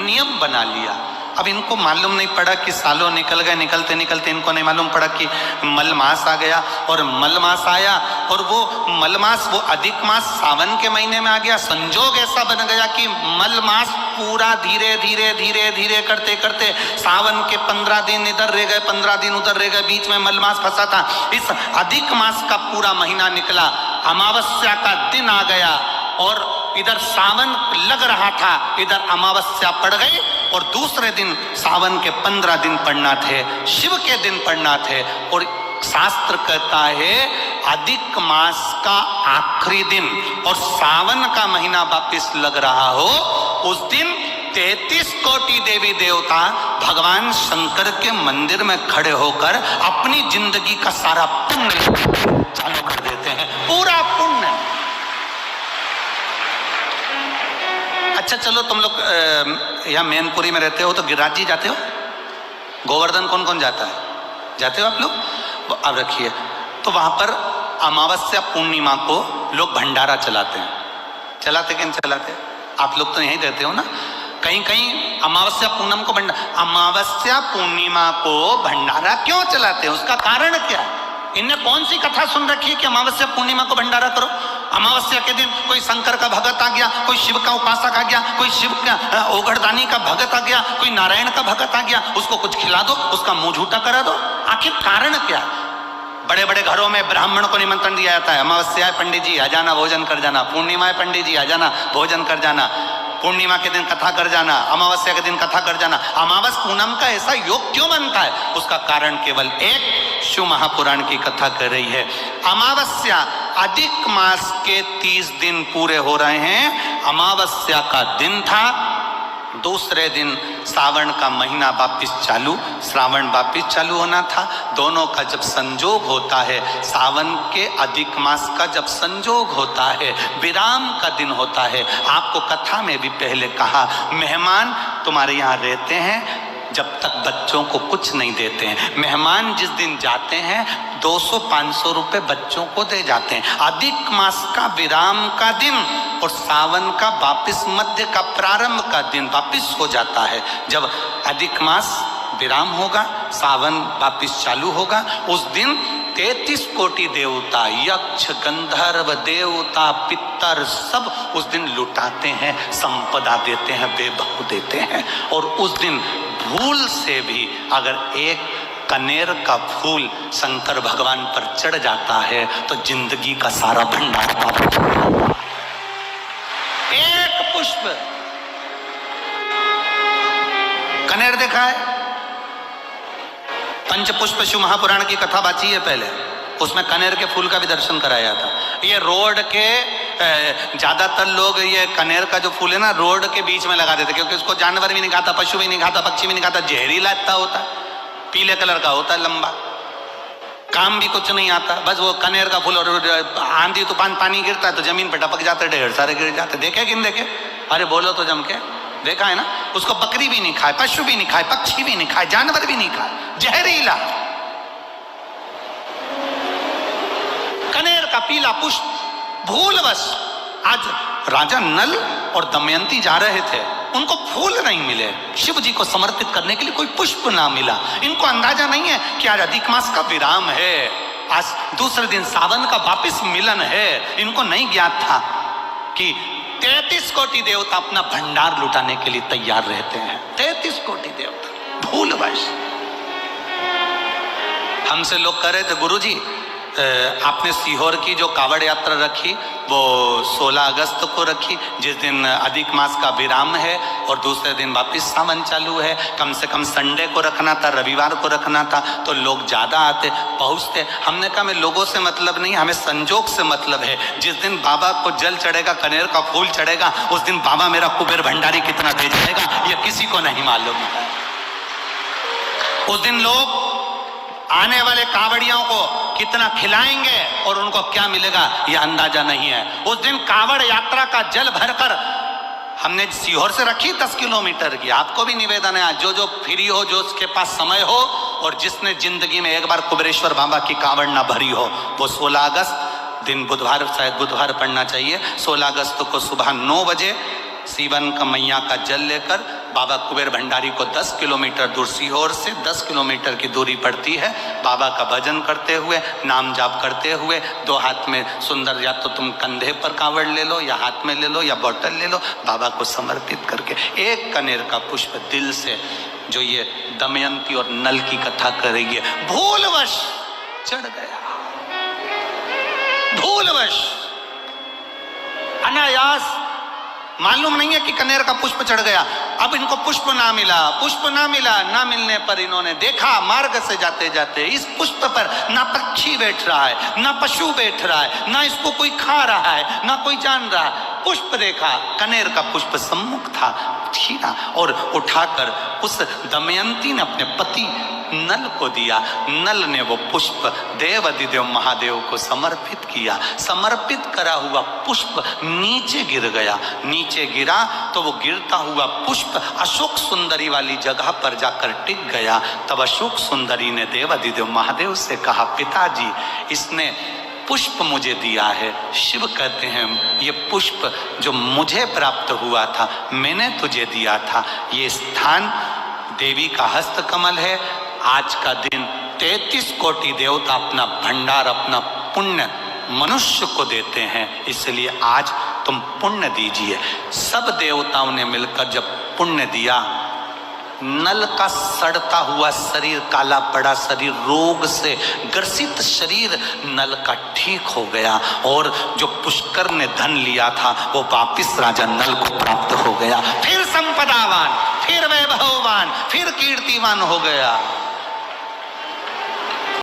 नियम बना लिया। अब इनको मालूम नहीं पड़ा कि सालों निकल गए, निकलते निकलते इनको नहीं मालूम पड़ा कि मलमास आ गया, और मलमास आया और वो मलमास, वो अधिक मास सावन के महीने में आ गया। संजोग ऐसा बन गया कि मलमास पूरा धीरे धीरे धीरे धीरे करते करते सावन के 15 दिन इधर रह गए, 15 दिन उधर रह गए, बीच में मलमास फंसा था। इस अधिक मास का पूरा महीना निकला, अमावस्या का दिन आ गया और इधर सावन लग रहा था, इधर अमावस्या पड़ गई और दूसरे दिन सावन के 15 दिन पड़ना थे, शिव के दिन पड़ना थे। और शास्त्र कहता है अधिक मास का आखिरी दिन और सावन का महीना वापिस लग रहा हो, उस दिन 33 कोटि देवी देवता भगवान शंकर के मंदिर में खड़े होकर अपनी जिंदगी का सारा पुण्य चालू कर देते हैं, पूरा पुण्य। अच्छा चलो, तुम लोग यहाँ मैनपुरी में रहते हो तो गिरिराज जी जाते हो? गोवर्धन कौन कौन जाता है? जाते हो आप लोग? अब रखिए, तो वहां पर अमावस्या पूर्णिमा को लोग भंडारा चलाते हैं। चलाते कि नहीं चलाते? आप लोग तो यहीं रहते हो ना। कहीं कहीं अमावस्या पूनम को अमावस्या पूर्णिमा को भंडारा क्यों चलाते हैं? उसका कारण क्या है? इनने कौन सी कथा सुन रखी है कि अमावस्या पूर्णिमा को भंडारा करो? अमावस्या के दिन कोई शंकर का भगत आ गया, कोई शिव का उपासक आ गया, कोई शिव का ओघड़दानी का भगत आ गया, कोई नारायण का भगत आ गया, उसको कुछ खिला दो, उसका मुंह झूठा करा दो। आखिर कारण क्या? बड़े बड़े घरों में ब्राह्मण को निमंत्रण दिया जाता है, अमावस्या है पंडित जी आ जाना, भोजन कर जाना। पूर्णिमा है पंडित जी आ जाना, भोजन कर जाना। पूर्णिमा के दिन कथा कर जाना, अमावस्या के दिन कथा कर जाना। अमावस पूनम का ऐसा योग क्यों बनता है? उसका कारण केवल एक, शिव महापुराण की कथा कर रही है। अमावस्या अधिक मास के 30 दिन पूरे हो रहे हैं। अमावस्या का दिन था, दूसरे दिन सावन का महीना वापिस चालू, श्रावण वापिस चालू होना था। दोनों का जब संजोग होता है, सावन के अधिक मास का जब संजोग होता है, विराम का दिन होता है। आपको कथा में भी पहले कहा, मेहमान तुम्हारे यहाँ रहते हैं जब तक बच्चों को कुछ नहीं देते हैं। मेहमान जिस दिन जाते हैं 200-500 रुपए बच्चों को दे जाते हैं। अधिक मास का विराम का दिन और सावन का वापिस मध्य का प्रारंभ का दिन वापिस हो जाता है। जब अधिक मास विराम होगा, सावन वापिस चालू होगा, उस दिन 33 कोटि देवता, यक्ष, गंधर्व, देवता, पितर सब उस दिन लुटाते हैं, संपदा देते हैं, वैभव देते हैं। और उस दिन भूल से भी अगर एक कनेर का फूल शंकर भगवान पर चढ़ जाता है तो जिंदगी का सारा भंडार एक पुष्प। कनेर देखा है? पंचपुष्प शिव महापुराण की कथा बाची है पहले, उसमें कनेर के फूल का भी दर्शन कराया था। ये रोड के ज्यादातर लोग ये कनेर का जो फूल है ना रोड के बीच में लगा देते, क्योंकि उसको जानवर भी नहीं खाता, पशु भी नहीं खाता, पक्षी भी नहीं खाता, जहरीला इतना होता है, पीले कलर का होता है, लंबा, काम भी कुछ नहीं आता। बस वो कनेर का फूल, और आंधी तूफान पानी गिरता है तो जमीन पे टपक जाते, ढेर सारे गिर जाते। देखे कि नहीं देखे? अरे बोलो तो जम के, देखा है ना? उसको बकरी भी नहीं खाए, पशु भी नहीं खाए, पक्षी भी नहीं खाए, जानवर भी नहीं खाए, जहरीला कनेर का पीला पुष्प। भूलवश आज राजा नल और दमयंती जा रहे थे, उनको फूल नहीं मिले, शिव जी को समर्पित करने के लिए कोई पुष्प ना मिला। इनको अंदाजा नहीं है कि आज अधिक मास का विराम है, आज दूसरे दिन सावन का वापिस मिलन है। इनको नहीं ज्ञात था कि 33 कोटि देवता अपना भंडार लुटाने के लिए तैयार रहते हैं। 33 कोटि देवता भूलवश। हमसे लोग कह रहे थे, गुरुजी आपने सीहोर की जो कावड़ यात्रा रखी वो 16 अगस्त को रखी, जिस दिन अधिक मास का विराम है और दूसरे दिन वापस सावन चालू है। कम से कम संडे को रखना था, रविवार को रखना था, तो लोग ज़्यादा आते पहुँचते। हमने कहा, हमें लोगों से मतलब नहीं, हमें संजोग से मतलब है। जिस दिन बाबा को जल चढ़ेगा, कनेर का फूल चढ़ेगा, उस दिन बाबा मेरा कुबेर भंडारी कितना दे जाएगा ये किसी को नहीं मालूम है। उस दिन लोग आने वाले कावड़ियों को कितना खिलाएंगे और उनको क्या मिलेगा ये अंदाजा नहीं है। उस दिन कावड़ यात्रा का जल भरकर हमने सीहोर से रखी 10 किलोमीटर की। आपको भी निवेदन है, जो फ्री हो, जो उसके पास समय हो और जिसने जिंदगी में एक बार कुबेरेश्वर बाबा की कावड़ ना भरी हो, वो 16 अगस्त दिन बुधवार, शायद बुधवार पड़ना चाहिए, 16 अगस्त को सुबह 9 बजे सीवन का मैया का जल लेकर बाबा कुबेर भंडारी को 10 किलोमीटर दूर, सीहोर से 10 किलोमीटर की दूरी पड़ती है, बाबा का भजन करते हुए, नाम जाप करते हुए, 2 हाथ में सुंदर, या तो तुम कंधे पर कांवड़ ले लो या हाथ में ले लो या बोतल ले लो, बाबा को समर्पित करके एक कनेर का पुष्प दिल से, जो ये दमयंती और नल की कथा करेगी, भूलवश चढ़ गया, भूलवश, अनायास, मालूम नहीं है कि कनेर का पुष्प चढ़ गया। अब इनको पुष्प ना मिला, पुष्प ना मिला, ना मिलने पर इन्होंने देखा मार्ग से जाते जाते इस पुष्प पर ना पक्षी बैठ रहा है, ना पशु बैठ रहा है, ना इसको कोई खा रहा है, ना कोई जान रहा है। पुष्प देखा, कनेर का पुष्प सम्मुख था, छीना और उठाकर उस दमयंती ने अपने पति नल को दिया। नल ने वो पुष्प देवाधिदेव महादेव को समर्पित किया। समर्पित करा हुआ पुष्प नीचे गिर गया। नीचे गिरा तो वो गिरता हुआ पुष्प अशोक सुंदरी वाली जगह पर जाकर टिक गया। तब अशोक सुंदरी ने देवाधिदेव महादेव से कहा, पिताजी इसने पुष्प मुझे दिया है। शिव कहते हैं ये पुष्प जो मुझे प्राप्त हुआ था, मैंने तुझे दिया था। ये स्थान देवी का हस्त कमल है। आज का दिन 33 कोटि देवता अपना भंडार, अपना पुण्य मनुष्य को देते हैं, इसलिए आज तुम पुण्य दीजिए। सब देवताओं ने मिलकर जब पुण्य दिया, नल का सड़ता हुआ शरीर, काला पड़ा शरीर, रोग से ग्रसित शरीर नल का ठीक हो गया। और जो पुष्कर ने धन लिया था वो वापिस राजा नल को प्राप्त हो गया। फिर संपदावान, फिर वैभववान, फिर कीर्तिवान हो गया।